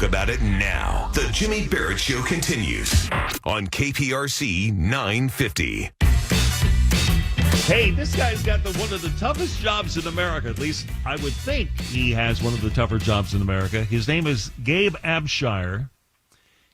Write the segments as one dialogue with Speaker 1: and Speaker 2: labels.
Speaker 1: talk about it now. The Jimmy Barrett Show continues on KPRC 950.
Speaker 2: Hey, this guy's got one of the toughest jobs in America. At least I would think he has one of the tougher jobs in America. His name is Gabe Abshire.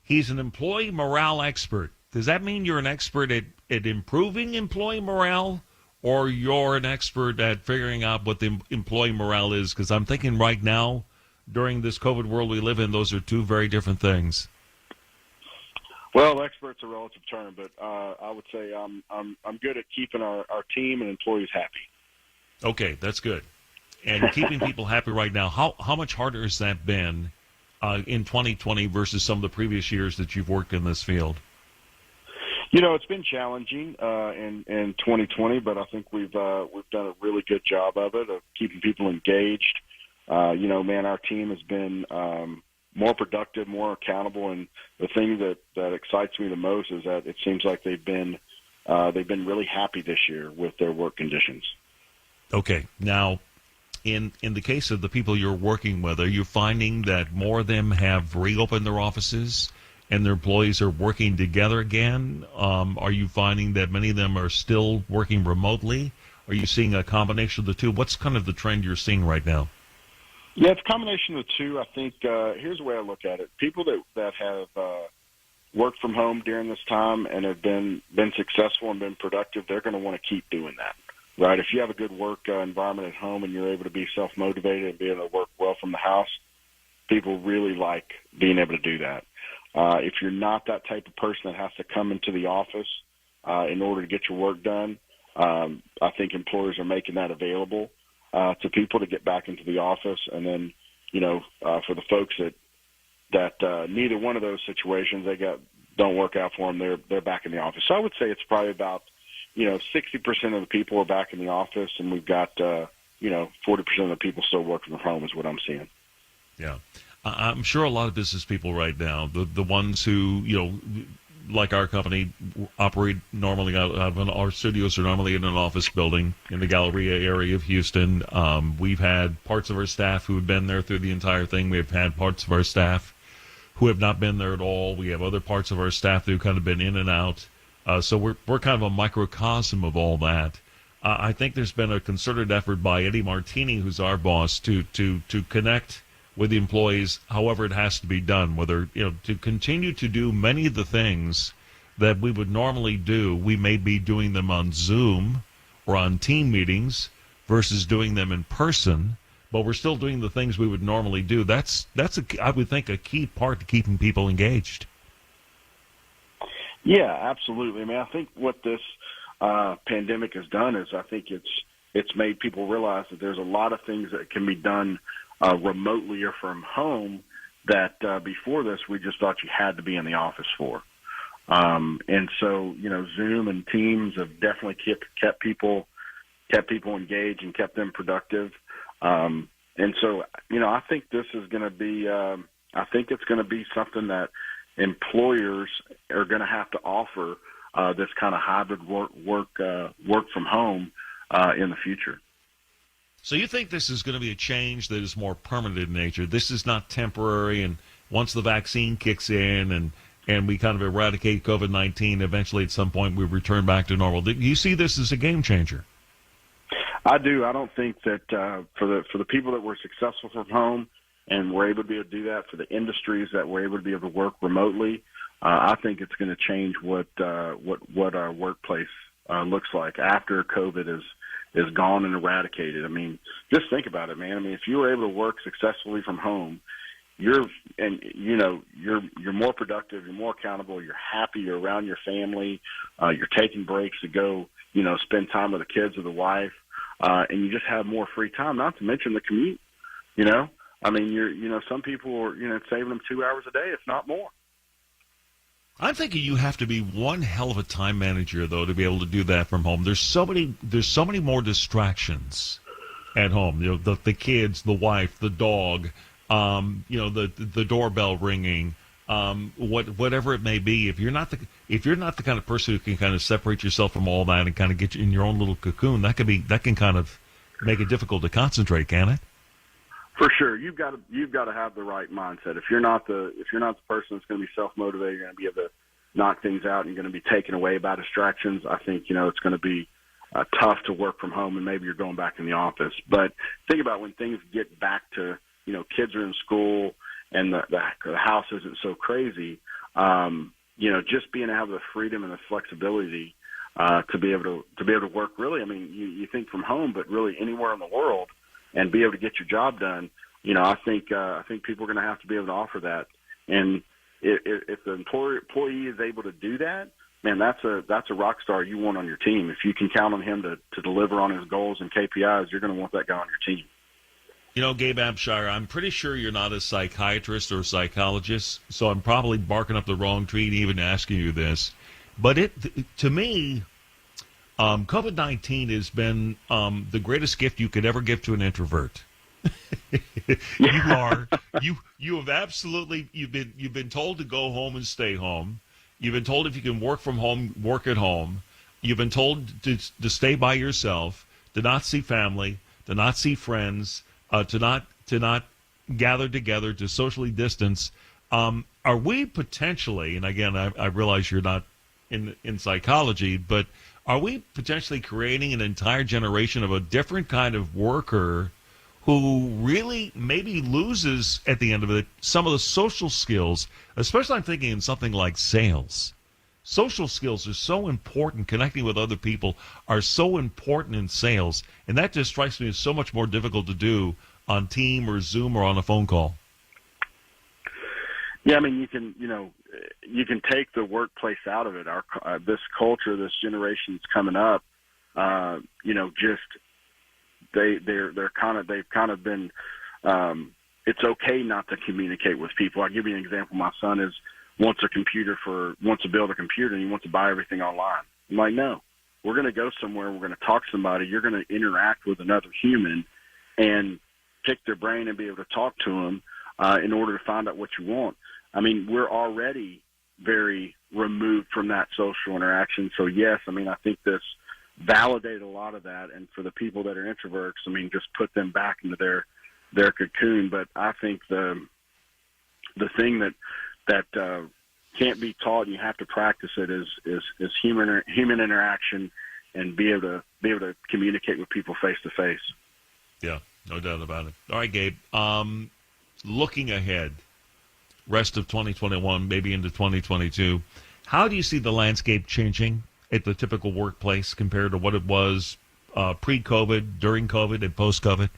Speaker 2: He's an employee morale expert. Does that mean you're an expert at improving employee morale, or you're an expert at figuring out what the employee morale is? Because I'm thinking right now, during this COVID world we live in, those are two very different things.
Speaker 3: Well, expert's a relative term, but I would say I'm good at keeping our team and employees happy.
Speaker 2: Okay, that's good. And keeping people happy right now, how much harder has that been in 2020 versus some of the previous years that you've worked in this field?
Speaker 3: You know, it's been challenging in 2020, but I think we've done a really good job of it, of keeping people engaged. Our team has been more productive, more accountable, and the thing that excites me the most is that it seems like they've been really happy this year with their work conditions.
Speaker 2: Okay, now in the case of the people you're working with, are you finding that more of them have reopened their offices and their employees are working together again? Are you finding that many of them are still working remotely? Are you seeing a combination of the two? What's kind of the trend you're seeing right now?
Speaker 3: Yeah, it's a combination of the two. I think here's the way I look at it. People that have worked from home during this time and have been successful and been productive, they're going to want to keep doing that, right? If you have a good work environment at home and you're able to be self-motivated and be able to work well from the house, people really like being able to do that. If you're not that type of person that has to come into the office in order to get your work done, I think employers are making that available to people to get back into the office. And then, for the folks that neither one of those situations don't work out for them, they're back in the office. So I would say it's probably about 60% of the people are back in the office, and we've got 40% of the people still working from home is what I'm seeing.
Speaker 2: Yeah. I'm sure a lot of business people right now, the ones who, like our company, operate normally out of our studios are normally in an office building in the Galleria area of Houston. We've had parts of our staff who have been there through the entire thing. We've had parts of our staff who have not been there at all. We have other parts of our staff that have kind of been in and out. So we're kind of a microcosm of all that. I think there's been a concerted effort by Eddie Martini, who's our boss, to connect with the employees, however it has to be done, whether, to continue to do many of the things that we would normally do. We may be doing them on Zoom or on team meetings versus doing them in person, but we're still doing the things we would normally do. That's I would think, a key part to keeping people engaged.
Speaker 3: Yeah, absolutely. I mean, I think what this pandemic has done is I think it's made people realize that there's a lot of things that can be done remotely or from home that before this we just thought you had to be in the office for. And so, Zoom and Teams have definitely kept people engaged and kept them productive. And so, I think this is going to be, I think it's going to be something that employers are going to have to offer this kind of hybrid work from home in the future.
Speaker 2: So you think this is going to be a change that is more permanent in nature? This is not temporary, and once the vaccine kicks in and we kind of eradicate COVID-19, eventually at some point we return back to normal. Do you see this as a game changer?
Speaker 3: I do. I don't think that for the people that were successful from home and were able to be able to do that, for the industries that were able to be able to work remotely, I think it's going to change what our workplace looks like after COVID is gone and eradicated. I mean, just think about it, man. I mean, if you were able to work successfully from home, you're more productive, you're more accountable, you're happy, you're around your family, you're taking breaks to go, spend time with the kids or the wife, and you just have more free time. Not to mention the commute. I mean, some people are saving them 2 hours a day, if not more.
Speaker 2: I'm thinking you have to be one hell of a time manager, though, to be able to do that from home. There's so many more distractions at home. The kids, the wife, the dog, the doorbell ringing, whatever it may be. If you're not the kind of person who can kind of separate yourself from all that and kind of get you in your own little cocoon, that can kind of make it difficult to concentrate, can it?
Speaker 3: For sure, you've got to have the right mindset. If you're not the person that's going to be self-motivated, you're going to be able to knock things out, and you're going to be taken away by distractions. I think it's going to be tough to work from home, and maybe you're going back in the office. But think about when things get back to kids are in school and the house isn't so crazy. Just being able to have the freedom and the flexibility to be able to work. Really, I mean, you think from home, but really anywhere in the world, and be able to get your job done. I think people are going to have to be able to offer that. And if the employee is able to do that, man, that's a rock star you want on your team. If you can count on him to deliver on his goals and KPIs, you're going to want that guy on your team.
Speaker 2: Gabe Abshire, I'm pretty sure you're not a psychiatrist or a psychologist, so I'm probably barking up the wrong tree even asking you this. But to me, COVID-19 has been the greatest gift you could ever give to an introvert. You have absolutely you've been told to go home and stay home. You've been told if you can work from home, work at home. You've been told to stay by yourself, to not see family, to not see friends, to not gather together, to socially distance. Are we potentially, and again, I realize you're not in psychology, but are we potentially creating an entire generation of a different kind of worker who really maybe loses at the end of it some of the social skills, especially I'm thinking in something like sales. Social skills are so important. Connecting with other people are so important in sales, and that just strikes me as so much more difficult to do on Team or Zoom or on a phone call.
Speaker 3: Yeah, I mean, you can take the workplace out of it. This culture, this generation that's coming up, they've kind of been. It's okay not to communicate with people. I'll give you an example. My son wants to build a computer, and he wants to buy everything online. I'm like, no, we're going to go somewhere. We're going to talk to somebody. You're going to interact with another human and pick their brain and be able to talk to them in order to find out what you want. I mean, we're already very removed from that social interaction. So yes, I mean, I think this validated a lot of that. And for the people that are introverts, I mean, just put them back into their cocoon. But I think the thing that can't be taught, and you have to practice it, is human interaction, and be able to communicate with people face to face.
Speaker 2: Yeah, no doubt about it. All right, Gabe. Looking ahead, rest of 2021, maybe into 2022, how do you see the landscape changing at the typical workplace compared to what it was pre-COVID, during COVID, and post-COVID?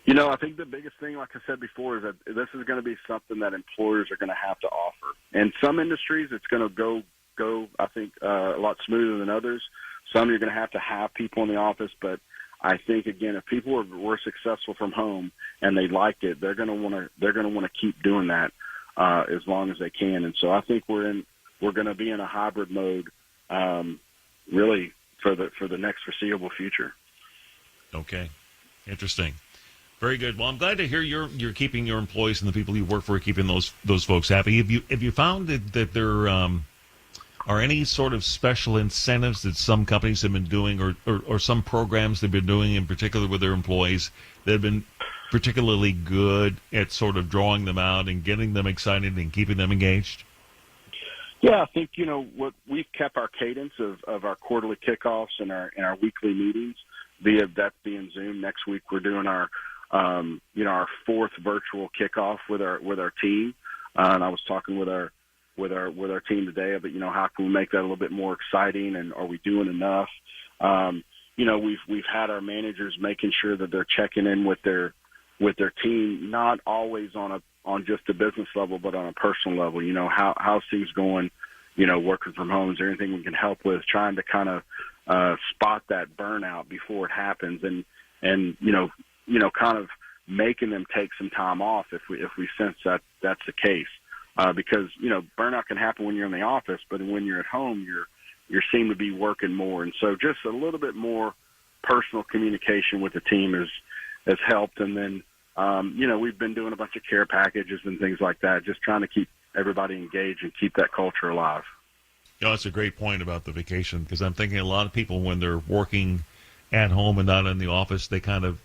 Speaker 3: I think the biggest thing, like I said before, is that this is going to be something that employers are going to have to offer. In some industries, it's going to go I think, a lot smoother than others. Some you're going to have people in the office, but I think, again, if people were successful from home and they liked it, they're going to want to keep doing that as long as they can. And so I think we're going to be in a hybrid mode, really for the next foreseeable future. Okay,
Speaker 2: interesting. Very good. Well, I'm glad to hear you're keeping your employees and the people you work for, keeping those folks happy. Have you found that there are any sort of special incentives that some companies have been doing, or some programs they've been doing in particular with their employees that have been particularly good at sort of drawing them out and getting them excited and keeping them engaged?
Speaker 3: Yeah, I think what we've kept our cadence of our quarterly kickoffs and our weekly meetings being Zoom. Next week we're doing our fourth virtual kickoff with our team, and I was talking with our team today about how can we make that a little bit more exciting, and are we doing enough? We've had our managers making sure that they're checking in with their team, not always on just a business level, but on a personal level. How's things going? Working from home, is there anything we can help with? Trying to kind of spot that burnout before it happens, and kind of making them take some time off if we sense that that's the case. Because burnout can happen when you're in the office, but when you're at home, you seem to be working more, and so just a little bit more personal communication with the team has helped. And then we've been doing a bunch of care packages and things like that, just trying to keep everybody engaged and keep that culture alive.
Speaker 2: That's a great point about the vacation, because I'm thinking a lot of people, when they're working at home and not in the office, they kind of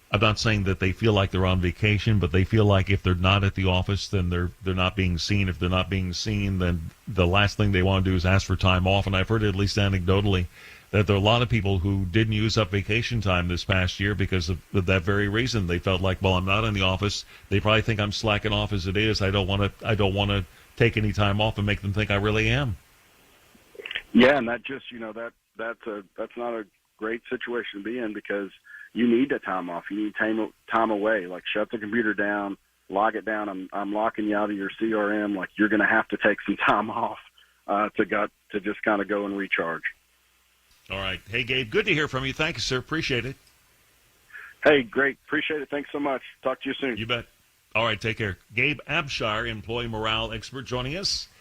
Speaker 2: I'm not saying that they feel like they're on vacation, but they feel like if they're not at the office, then they're not being seen. If they're not being seen, then the last thing they want to do is ask for time off. And I've heard, at least anecdotally, that there are a lot of people who didn't use up vacation time this past year because of that very reason. They felt like, well, I'm not in the office. They probably think I'm slacking off as it is. I don't want to take any time off and make them think I really am.
Speaker 3: Yeah, and that just that's not a great situation to be in, because you need the time off. You need time away. Like, shut the computer down, log it down. I'm locking you out of your CRM. Like, you're going to have to take some time off to just kind of go and recharge.
Speaker 2: All right. Hey, Gabe, good to hear from you. Thank you, sir. Appreciate it.
Speaker 3: Hey, great. Appreciate it. Thanks so much. Talk to you soon.
Speaker 2: You bet. All right, take care. Gabe Abshire, employee morale expert, joining us.